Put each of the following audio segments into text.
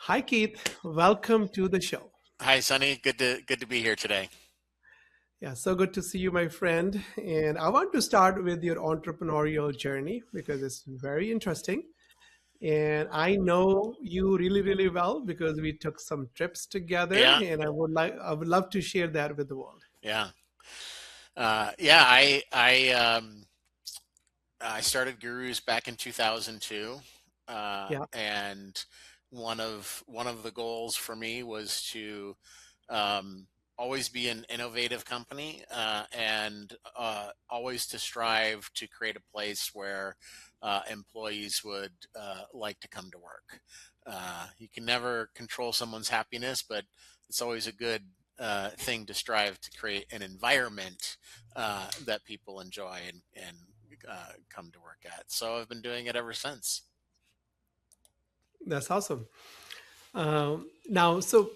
Hi, Keith. Welcome to the show. Hi, Sunny. Good to be here today. Yeah, so good to see you, my friend. And I want to start with your entrepreneurial journey because it's very interesting. And I know you really, really well because we took some trips together, Yeah, and I would love to share that with the world. yeah, yeah. I started Gurus back in 2002, Yeah, and one of the goals for me was to um, always be an innovative company and always to strive to create a place where employees would like to come to work. You can never control someone's happiness, but it's always a good thing to strive to create an environment that people enjoy and come to work at. So I've been doing it ever since. that's awesome. Now, so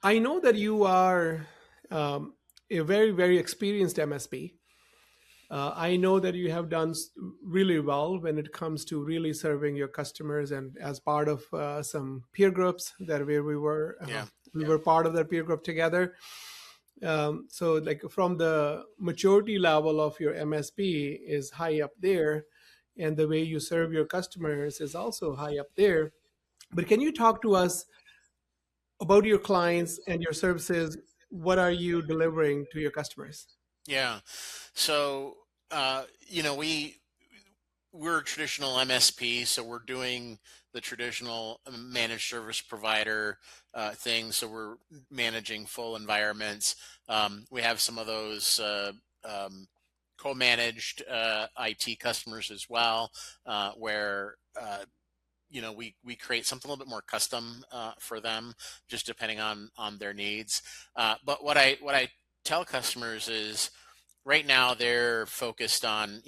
I know that you are a very, very experienced MSP. I know that you have done really well when it comes to really serving your customers, and as part of some peer groups that where Yeah, we were part of that peer group together. So, like from the maturity level of your MSP is high up there, and the way you serve your customers is also high up there. But can you talk to us about your clients and your services? What are you delivering to your customers? yeah. So we're a traditional MSP, so we're doing the traditional managed service provider thing. So we're managing full environments. We have some of those co-managed IT customers as well, where we create something a little bit more custom for them, just depending on their needs. But what I tell customers is right now they're focused on,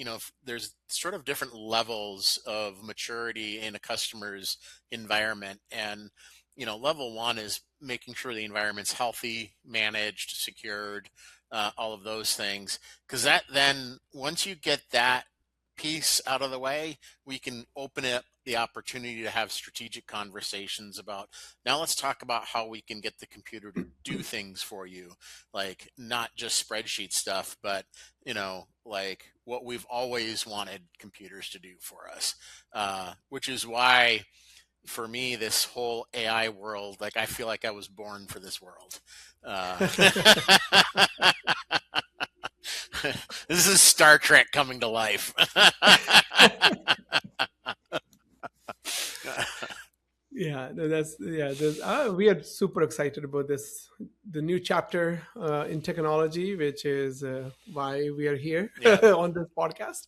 there's sort of different levels of maturity in a customer's environment. And level one is making sure the environment's healthy, managed, secured, all of those things, because that then once you get that piece out of the way, we can open up the opportunity to have strategic conversations about, now let's talk about how we can get the computer to do things for you, like not just spreadsheet stuff, but like what we've always wanted computers to do for us, which is why for me this whole AI world, like I feel like I was born for this world. This is Star Trek coming to life. Yeah, no, that's yeah. We are super excited about this, the new chapter in technology, which is why we are here Yeah. on this podcast.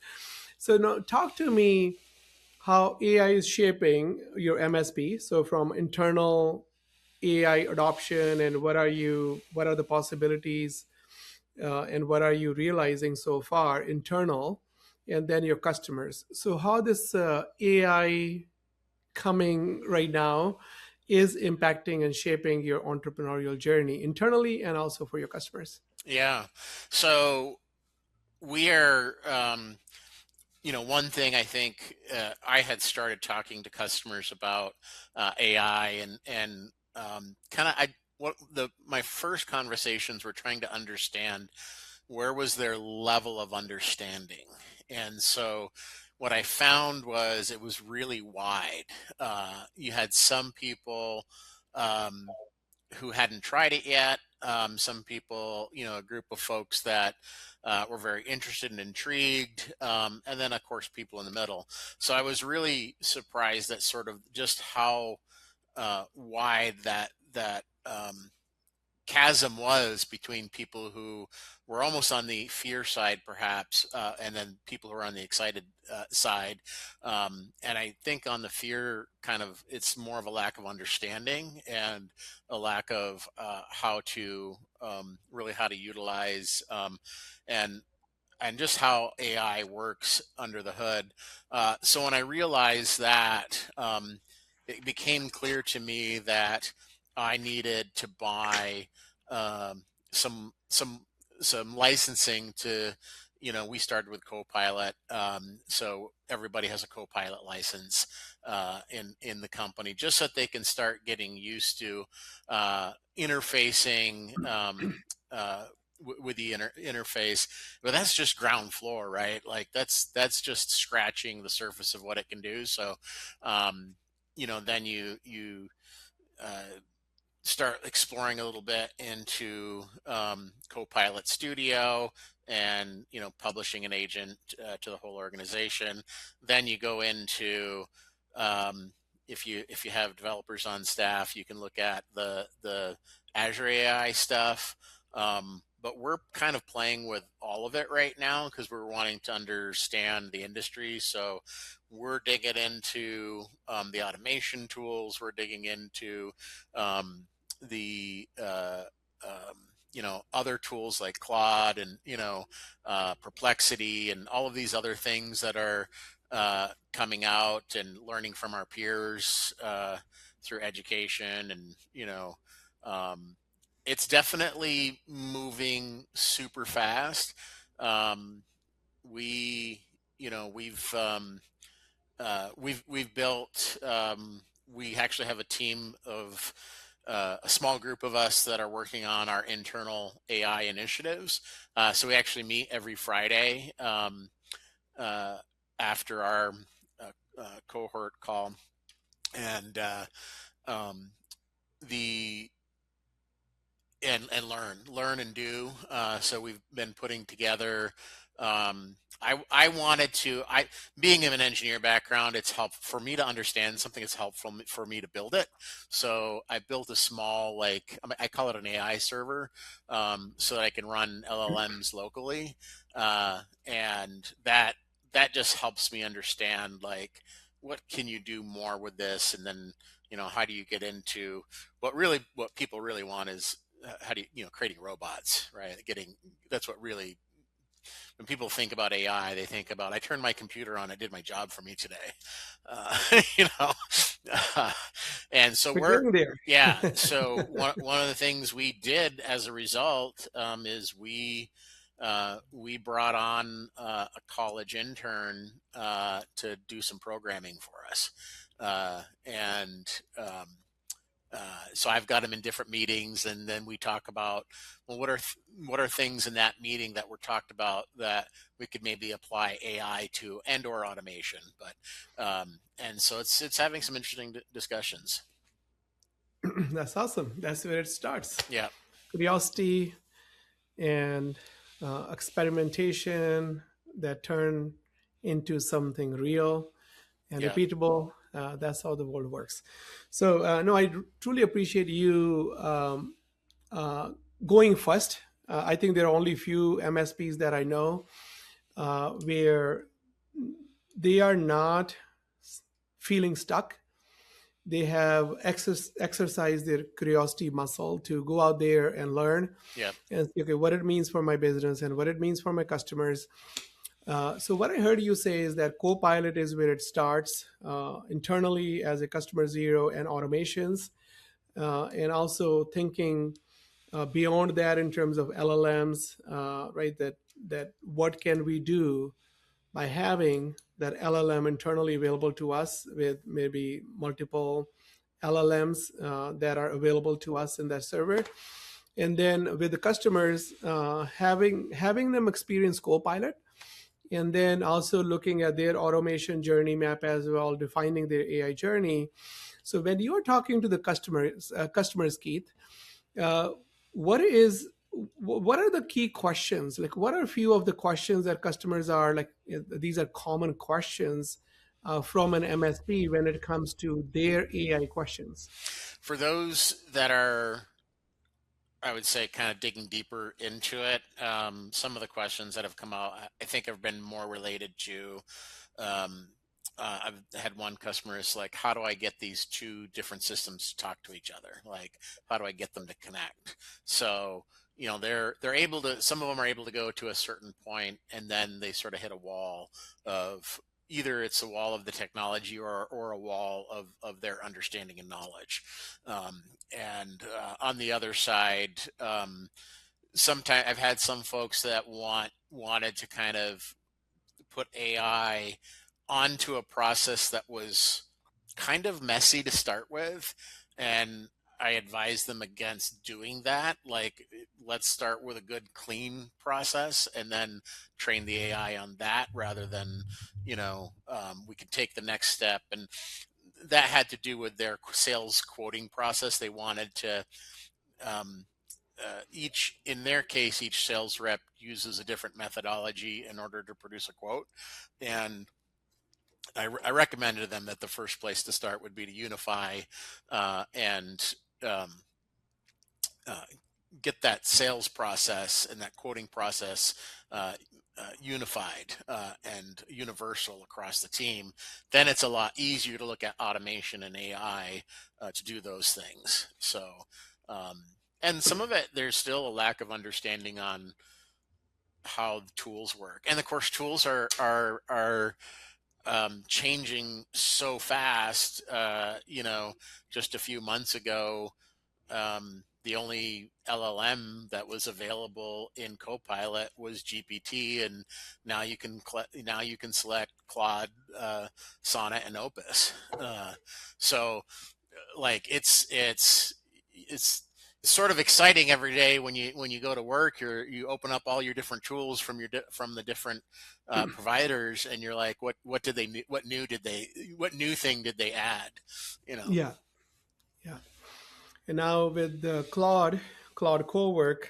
So now, talk to me how AI is shaping your MSP. So from internal AI adoption, and what are the possibilities, and what are you realizing so far internal, and then your customers. So how this AI coming right now is impacting and shaping your entrepreneurial journey internally and also for your customers. Yeah. So we are, one thing I think I had started talking to customers about AI and kind of I what the my first conversations were trying to understand where was their level of understanding. And so what I found was it was really wide. You had some people um, who hadn't tried it yet. Some people, a group of folks that were very interested and intrigued, and then of course people in the middle. So I was really surprised at sort of just how wide that chasm was between people who were almost on the fear side, perhaps, and then people who are on the excited side. And I think on the fear kind of, it's more of a lack of understanding and a lack of how to really how to utilize and and just how AI works under the hood. So when I realized that, it became clear to me that I needed to buy um, some some licensing to we started with Copilot, so everybody has a Copilot license in the company, just so that they can start getting used to interfacing with the interface. But that's just ground floor, right? Like that's just scratching the surface of what it can do. So, then you uh, start exploring a little bit into Copilot Studio and publishing an agent to the whole organization. Then you go into um, if you have developers on staff, you can look at the Azure AI stuff. But we're kind of playing with all of it right now because we're wanting to understand the industry. So we're digging into the automation tools. We're digging into um, the other tools like Claude and Perplexity and all of these other things that are coming out, and learning from our peers through education. And um, it's definitely moving super fast. um, we you know we've built. We actually have a team of a small group of us that are working on our internal AI initiatives. So we actually meet every Friday uh, after our cohort call, and um, the and learn and do. So we've been putting together. I wanted to. I Being of an engineer background, it's helpful for me to understand something. It's helpful for me to build it. So I built a small, like, I call it an AI server, so that I can run LLMs locally, and that just helps me understand, like, what can you do more with this, and then how do you get into what people really want is how do creating robots, right? Getting That's what really, when people think about AI, they think about, I turned my computer on, it did my job for me today. uh, you know uh, and so We're getting there. yeah, so one of the things we did as a result, is we brought on a college intern to do some programming for us, and so I've got them in different meetings, and then we talk about, well, what are things in that meeting that were talked about that we could maybe apply AI to, and or automation. But and so it's having some interesting discussions. That's awesome. That's where it starts. Yeah, Curiosity and experimentation that turn into something real and yeah, repeatable. That's how the world works. So, no, I truly appreciate you uh, going first. I think there are only few MSPs that I know where they are not feeling stuck. They have exercised their curiosity muscle to go out there and learn yeah, and see, okay, what it means for my business and what it means for my customers. So what I heard you say is that Copilot is where it starts internally as a customer zero and automations, and also thinking beyond that in terms of LLMs, right? That what can we do by having that LLM internally available to us with maybe multiple LLMs that are available to us in that server, and then with the customers having them experience Copilot, and then also looking at their automation journey map as well, defining their AI journey. So when you are talking to the customers, Keith, uh, what is what are the key questions? Like, what are a few of the questions that customers are like? These are common questions from an MSP when it comes to their AI questions. for those that are, I would say, kind of digging deeper into it. Some of the questions that have come out, I think, have been more related to. Um, I've had one customer is like, how do I get these two different systems to talk to each other? Like, how do I get them to connect? So, they're able to. Some of them are able to go to a certain point, and then they sort of hit a wall of, either it's a wall of the technology, or a wall of their understanding and knowledge. And on the other side, sometimes I've had some folks that want wanted to kind of put AI onto a process that was kind of messy to start with. And I advised them against doing that. Like, let's start with a good, clean process and then train the AI on that rather than, we could take the next step. And that had to do with their sales quoting process. They wanted to, um, in their case, each sales rep uses a different methodology in order to produce a quote. And I recommended to them that the first place to start would be to unify and um, uh, get that sales process and that quoting process unified and universal across the team. Then it's a lot easier to look at automation and AI to do those things. So, um, and some of it, there's still a lack of understanding on how the tools work. And of course, tools are changing so fast. Just a few months ago, the only LLM that was available in Copilot was GPT, and now you can select Claude, Sonnet, and Opus. So, like it's sort of exciting every day when you go to work. You open up all your different tools from from the different providers, and you're like, what did they what new thing did they add? You know. Yeah, yeah. And now with the Cloud Cowork,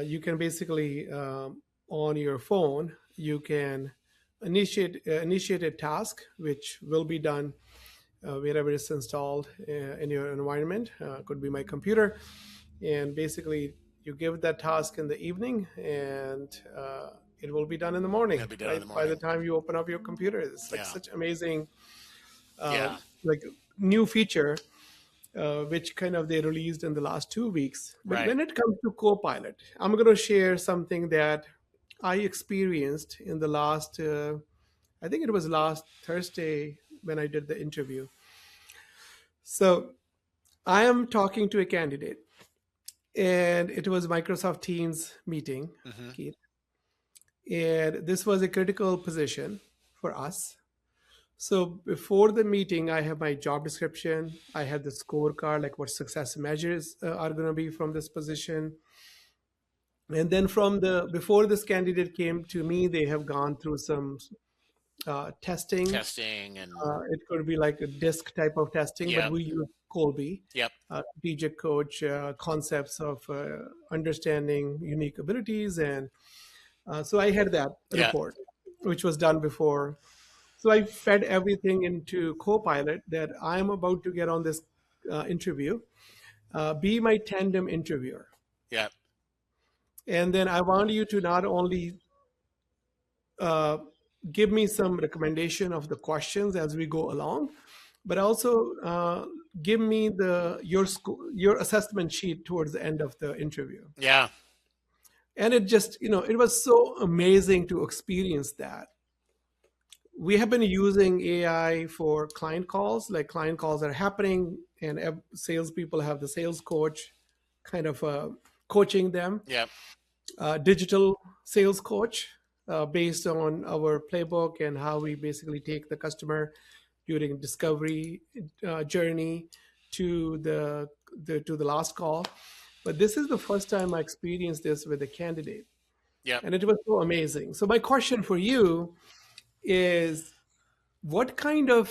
you can basically on your phone you can initiate a task which will be done wherever it's installed in your environment. Could be my computer, and basically you give that task in the evening, and it will be done in the morning. It'll be done in Right the by the morning. time you open up your computer, it's like Yeah. such amazing, Yeah. like new feature which kind of they released in the last 2 weeks. But Right. when it comes to Copilot, I'm going to share something that I experienced in the last, I think it was last Thursday when I did the interview. So I am talking to a candidate, and it was Microsoft Teams meeting, Hmm. Keith. And this was a critical position for us. So before the meeting, I have my job description. I have the scorecard, like what success measures are going to be from this position. And then from the before this candidate came to me, they have gone through some testing. Testing and It could be like a disc type of testing, but yep. we use Colby, Yep. strategic coach concepts of understanding unique abilities. And so I had that Yeah. report, which was done before. So I fed everything into Copilot that I'm about to get on this interview. Be my tandem interviewer. Yep. And then I want you to not only uh, give me some recommendation of the questions as we go along, but also give me your assessment sheet towards the end of the interview. Yeah. And it just, it was so amazing to experience that. We have been using AI for client calls, like client calls are happening, and salespeople have the sales coach kind of coaching them, Yep. digital sales coach based on our playbook and how we basically take the customer during discovery journey to the last call. But this is the first time I experienced this with a candidate, Yep. and it was so amazing. So my question for you is, what kind of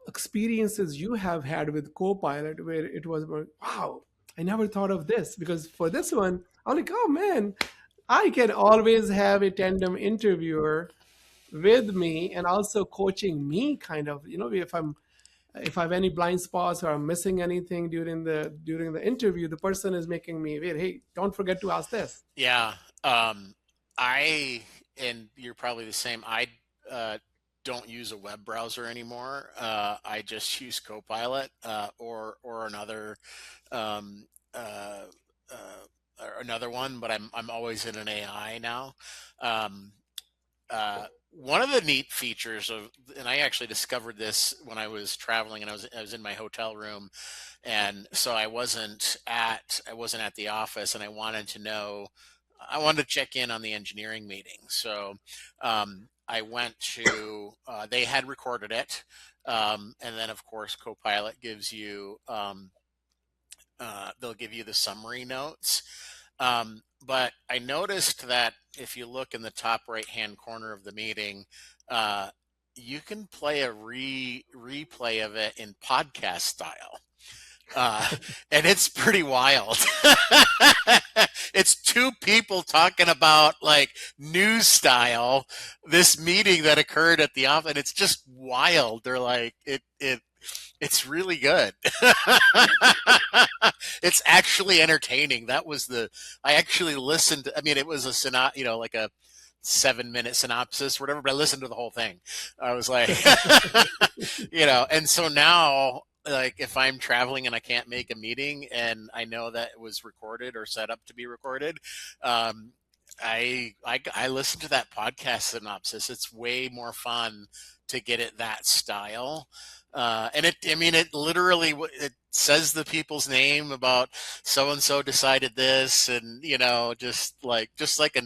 experiences you have had with Copilot where it was like, wow, I never thought of this? Because for this one, I'm like, oh man, I can always have a tandem interviewer with me and also coaching me, kind of, if I have any blind spots or I'm missing anything during the interview, the person is making me wait, hey, don't forget to ask this. Yeah. Um, I and you're probably the same. I uh, don't use a web browser anymore. I just use Copilot or another um, uh, or another one, but I'm always in an AI now. Um, One of the neat features of, and I actually discovered this when I was traveling, and I was in my hotel room, and so I wasn't at the office, and I wanted to know I wanted to check in on the engineering meeting. So I went to, they had recorded it. And then, of course, Copilot gives you, they'll give you the summary notes. But I noticed that if you look in the top right hand corner of the meeting, uh, you can play a replay of it in podcast style. Uh, and it's pretty wild. It's two people talking about like news style, this meeting that occurred at the office, and it's just wild. They're like, it's really good. It's actually entertaining. I actually listened. I mean, it was like a 7-minute synopsis, or whatever, but I listened to the whole thing. I was like, and so now, like, if I'm traveling and I can't make a meeting and I know that it was recorded or set up to be recorded, um, I listen to that podcast synopsis. It's way more fun to get it that style. And it literally, it says the people's name about so and so decided this, and just like a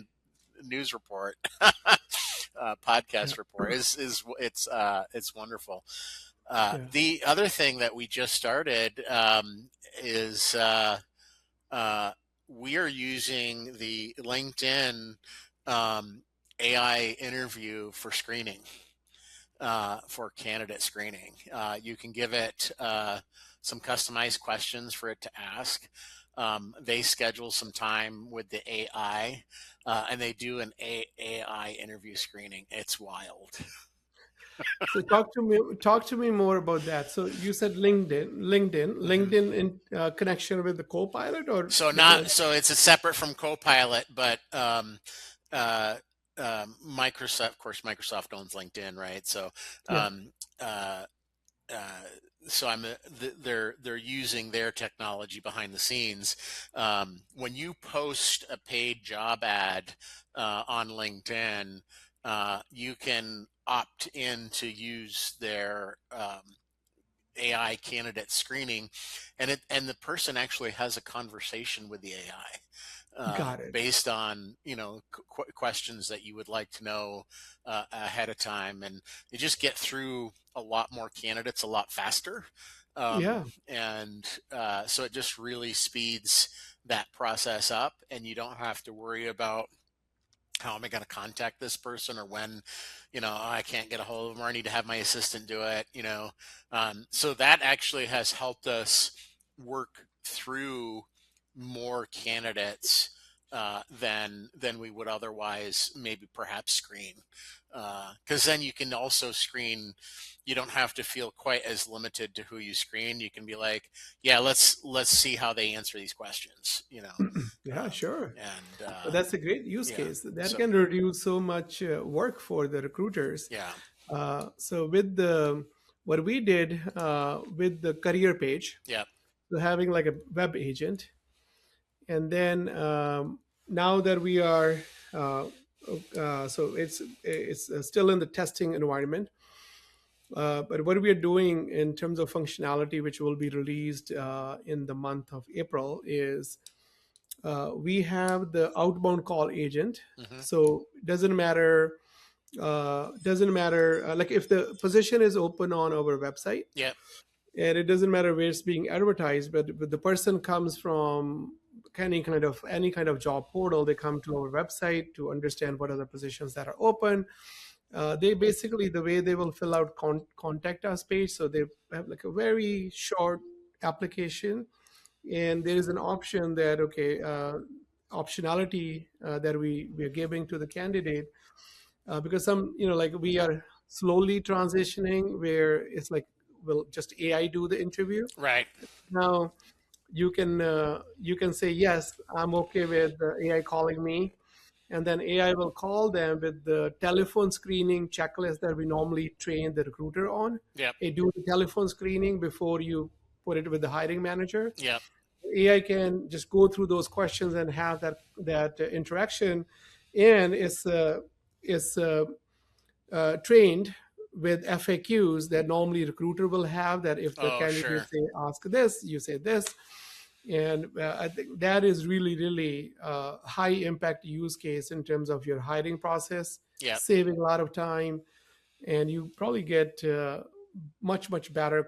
news report, Yeah. podcast report it's wonderful. Yeah. The other thing that we just started is uh, we are using the LinkedIn AI interview for screening, for candidate screening. You can give it some customized questions for it to ask. They schedule some time with the AI, and they do an AI interview screening. It's wild. So talk to me more about that. So you said Mhm. LinkedIn in connection with the Copilot, or So not because so it's a separate from Copilot, but uh, Microsoft, of course, Microsoft owns LinkedIn, right? So yeah, um, uh, uh, they're using their technology behind the scenes. When you post a paid job ad on LinkedIn, you can opt in to use their AI candidate screening, and the person actually has a conversation with the AI, got it. based on questions that you would like to know ahead of time, and you just get through a lot more candidates a lot faster, Yeah, and so it just really speeds that process up, and you don't have to worry about how am I going to contact this person, or when, "Oh, I can't get a hold of them, or I need to have my assistant do it. So that actually has helped us work through more candidates than we would otherwise maybe perhaps screen. Because then you can also screen. You don't have to feel quite as limited to who you screen. You can be like, yeah, let's see how they answer these questions. yeah, sure. And But that's a great use yeah. case. That So can reduce so much work for the recruiters. yeah. So with the what we did with the career page, Yep. so having like a web agent, and then now that we are so it's still in the testing environment, but what we are doing in terms of functionality, which will be released in the month of April, is we have the outbound call agent. Hmm. So it doesn't matter like if the position is open on our website, Yep. and it doesn't matter where it's being advertised, but the person comes from any kind of job portal. They come to our website to understand what are the positions that are open. They basically, the way they will fill out contact us page, so they have like a very short application, and there is an option that okay, optionality that we are giving to the candidate, because some, like we are slowly transitioning where it's like, will just AI do the interview Right. now. You can say yes, I'm okay with the AI calling me, and then AI will call them with the telephone screening checklist that we normally train the recruiter on. Yep. Hey, do the telephone screening before you put it with the hiring manager. Yep. AI can just go through those questions and have that interaction, and it's trained with FAQs that normally recruiter will have. That if the Oh, candidate sure. say ask this, you say this, And I think that is really, really high impact use case in terms of your hiring process, Yep. saving a lot of time, and you probably get much better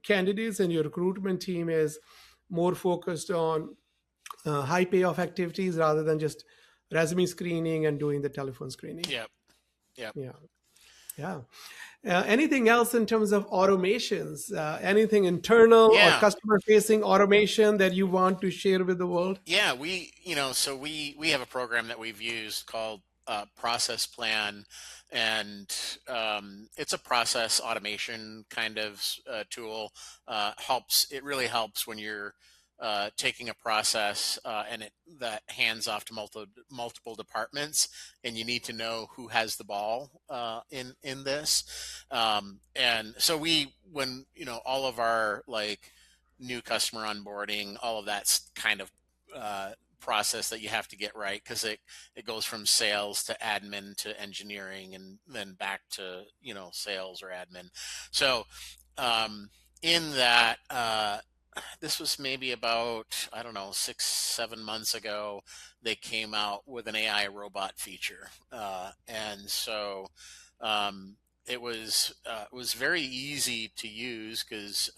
candidates, and your recruitment team is more focused on high payoff activities rather than just resume screening and doing the telephone screening. Yep. Yep. Yeah, yeah. Anything else in terms of automations? Anything internal or Yeah. customer facing automation that you want to share with the world? Yeah, so we have a program that we've used called Process Plan, and it's a process automation kind of tool. It really helps when you're taking a process and it that hands off to multiple departments, and you need to know who has the ball in this. And so when all of our like new customer onboarding, all of that's kind of uh, process that you have to get right, because it goes from sales to admin to engineering and then back to sales or admin. So um, in that this was maybe about, I don't know, 6 7 months ago, they came out with an AI robot feature, and so um, it was very easy to use, because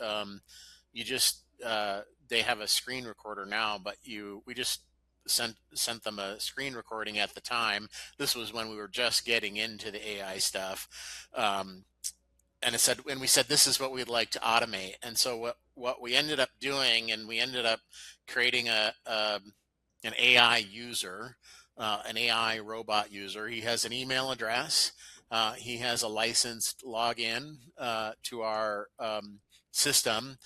you just they have a screen recorder now, but you we just sent them a screen recording at the time. This was when we were just getting into the AI stuff. And we said, this is what we'd like to automate. And so what we ended up doing, and we ended up creating an AI user, an AI robot user. He has an email address. He has a licensed login to our system.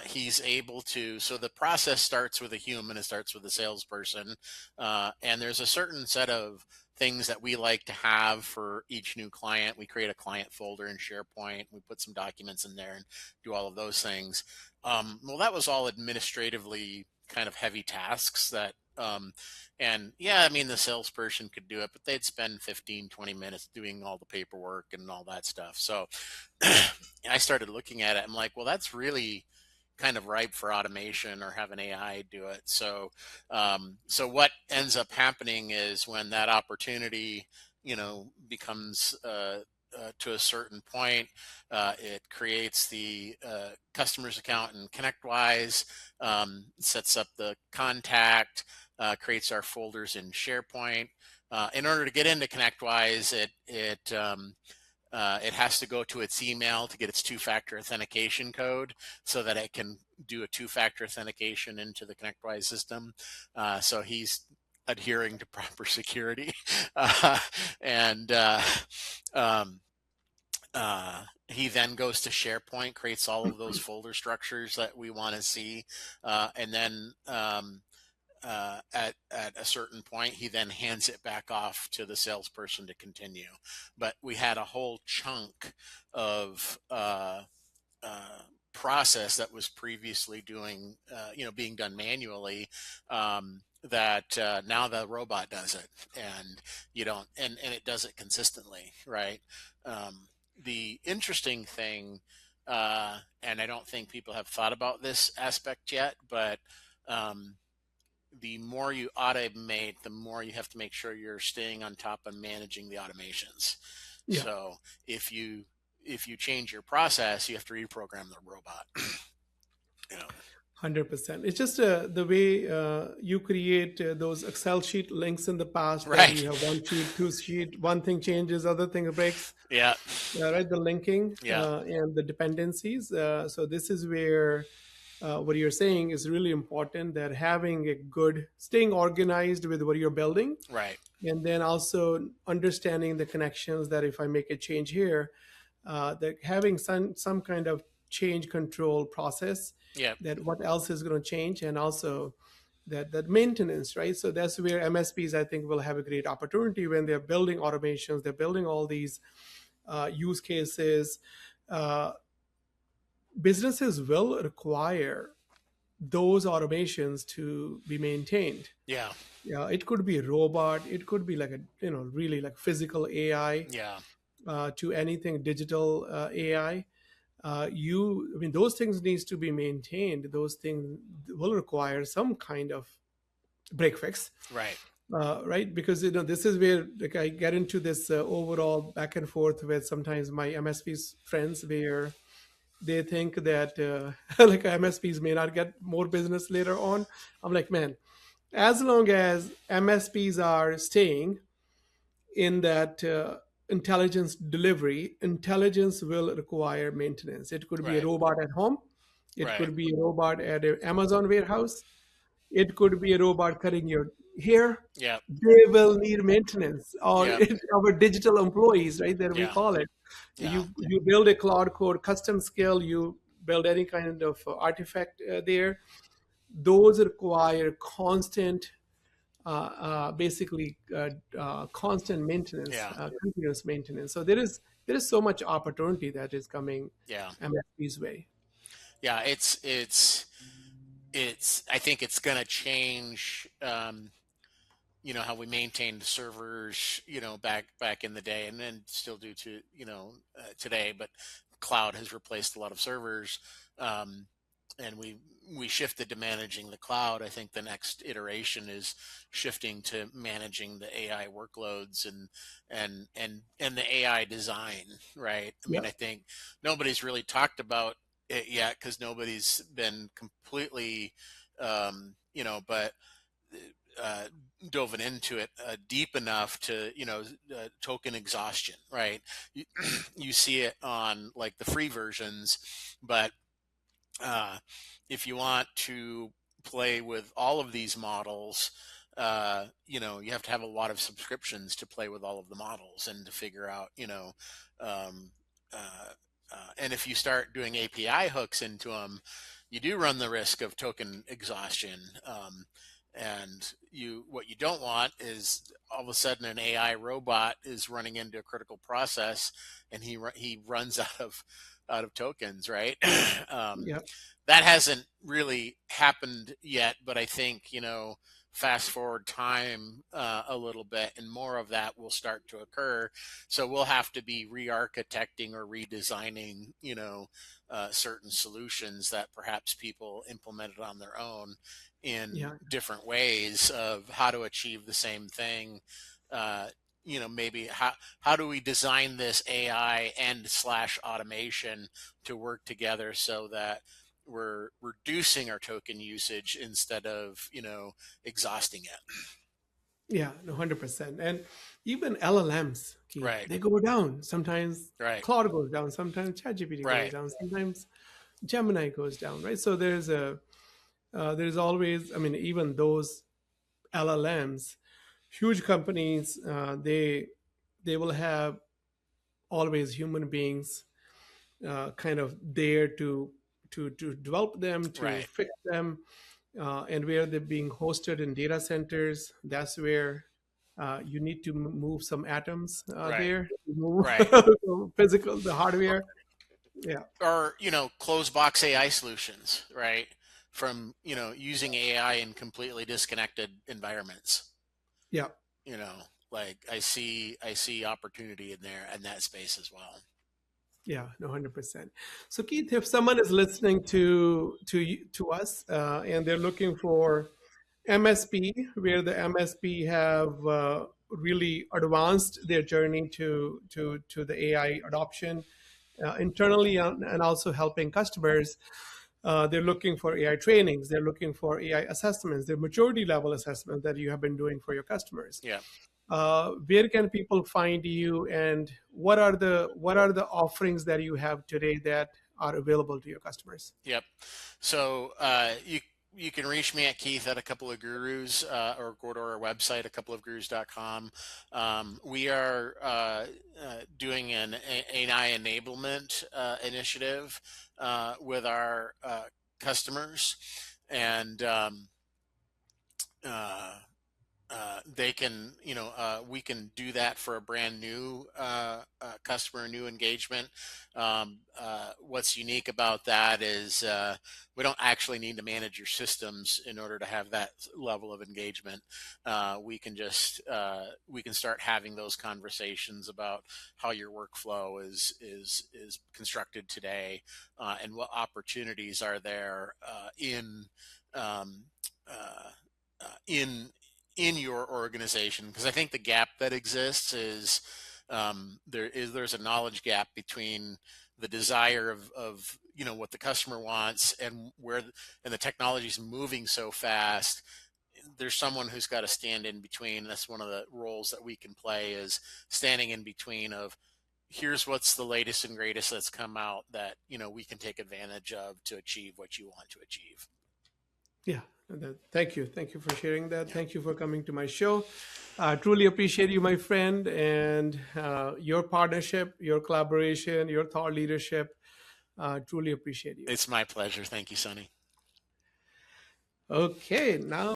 He's able to, so the process starts with a human, it starts with a salesperson. And there's a certain set of things that we like to have for each new client. We create a client folder in SharePoint. We put some documents in there and do all of those things. Well, that was all administratively kind of heavy tasks that, and yeah, I mean, the salesperson could do it, but they'd spend 15 20 minutes doing all the paperwork and all that stuff. So I started looking at it. I'm like, well, that's really kind of ripe for automation or have an AI do it. So what ends up happening is when that opportunity, becomes to a certain point, it creates the customer's account in ConnectWise, sets up the contact, creates our folders in SharePoint. In order to get into ConnectWise, it has to go to its email to get its two-factor authentication code, so that it can do a two-factor authentication into the ConnectWise system. So he's adhering to proper security, and um, he then goes to SharePoint, creates all of those folder structures that we want to see, and then at a certain point, he then hands it back off to the salesperson to continue. But we had a whole chunk of process that was previously being done manually, that now the robot does it, and you don't, and it does it consistently, right? The interesting thing, and I don't think people have thought about this aspect yet, but um, the more you automate, the more you have to make sure you're staying on top of managing the automations. Yeah. So if you change your process, you have to reprogram the robot. you know. 100%. It's just the way you create those Excel sheet links in the past, where Right. you have one sheet, two sheet, one thing changes, other thing breaks. Yeah. Right, the linking Yeah. and the dependencies. So this is where what you're saying is really important, that having a good, staying organized with what you're building, Right. and then also understanding the connections, that if I make a change here, that having some kind of change control process, Yeah. that what else is going to change, and also that maintenance, right? So that's where MSPs, I think, will have a great opportunity when they're building automations, they're building all these use cases. Uh, Businesses will require those automations to be maintained. Yeah. Yeah, it could be a robot, it could be like a really like physical AI, Yeah. to anything digital AI. I mean, those things needs to be maintained. Those things will require some kind of break fix, Right. right? Because this is where like I get into this overall back and forth with sometimes my MSPs friends, where they think that like MSPs may not get more business later on. I'm like, man, as long as MSPs are staying in that intelligence delivery, intelligence will require maintenance. It could be a Right. robot at home, it Right. could be a robot at an Amazon warehouse, it could be a robot cutting your hair. Yeah. They will need maintenance, or Yeah. our digital employees, right? That we Yeah. call it. Yeah. You build a cloud code custom skill, you build any kind of artifact there. Those require constant basically constant maintenance, Yeah. continuous maintenance. So there is so much opportunity that is coming Yeah. MSP's way. Yeah. It's I think it's going to change, how we maintained servers, back in the day, and then still do to, today, but cloud has replaced a lot of servers. Um, and we shifted to managing the cloud. I think the next iteration is shifting to managing the AI workloads and the AI design, right? I Yeah, mean, I think nobody's really talked about it yet because nobody's been completely, but uh, dove into it deep enough to, token exhaustion, right? You, you see it on like the free versions, but uh, if you want to play with all of these models, you have to have a lot of subscriptions to play with all of the models and to figure out, um, uh, and if you start doing API hooks into them, you do run the risk of token exhaustion. And what you don't want is all of a sudden an AI robot is running into a critical process, and he runs out of tokens, right? um, yeah, that hasn't really happened yet, but I think, fast forward time a little bit and more of that will start to occur. So we'll have to be re-architecting or redesigning, certain solutions that perhaps people implemented on their own in yeah, different ways of how to achieve the same thing. uh, Maybe how do we design this AI and slash automation to work together so that we're reducing our token usage instead of, exhausting it. yeah, no, 100%. And even LLMs, Keith, Right. they go down. Sometimes Right. Claude goes down, sometimes ChatGPT goes Right. down, sometimes Gemini goes down, right? So there's always, I mean, even those LLMs, huge companies, they will have always human beings kind of there to develop them, to Right. fix them, and where they're being hosted in data centers. That's where you need to move some atoms Right. there, move Right. physical, the hardware. Yeah, Or, closed box AI solutions, right? From, using AI in completely disconnected environments. yeah, You know, like I see opportunity in there in that space as well. yeah, no, 100%. So Keith, if someone is listening to us and they're looking for MSP, where the MSP have really advanced their journey to the AI adoption internally, and also helping customers. They're looking for AI trainings. They're looking for AI assessments. Their maturity level assessment that you have been doing for your customers. Yeah. Where can people find you, and what are the offerings that you have today that are available to your customers? Yep. So you can reach me at Keith at a couple of gurus, or go to our website, a couple of gurus.com. We are doing an AI enablement initiative with our customers, and uh, they can, we can do that for a brand new customer, new engagement. What's unique about that is we don't actually need to manage your systems in order to have that level of engagement. We can start having those conversations about how your workflow is constructed today, and what opportunities are there um, uh, in your organization, because I think the gap that exists is, there's a knowledge gap between the desire of what the customer wants and and the technology is moving so fast. There's someone who's got to stand in between. That's one of the roles that we can play, is standing in between of, here's what's the latest and greatest that's come out that we can take advantage of to achieve what you want to achieve. Yeah. Thank you for sharing that. Yeah. Thank you for coming to my show. Truly appreciate you, my friend, and your partnership, your collaboration, your thought leadership. Truly appreciate you. It's my pleasure. Thank you, Sonny. Okay, now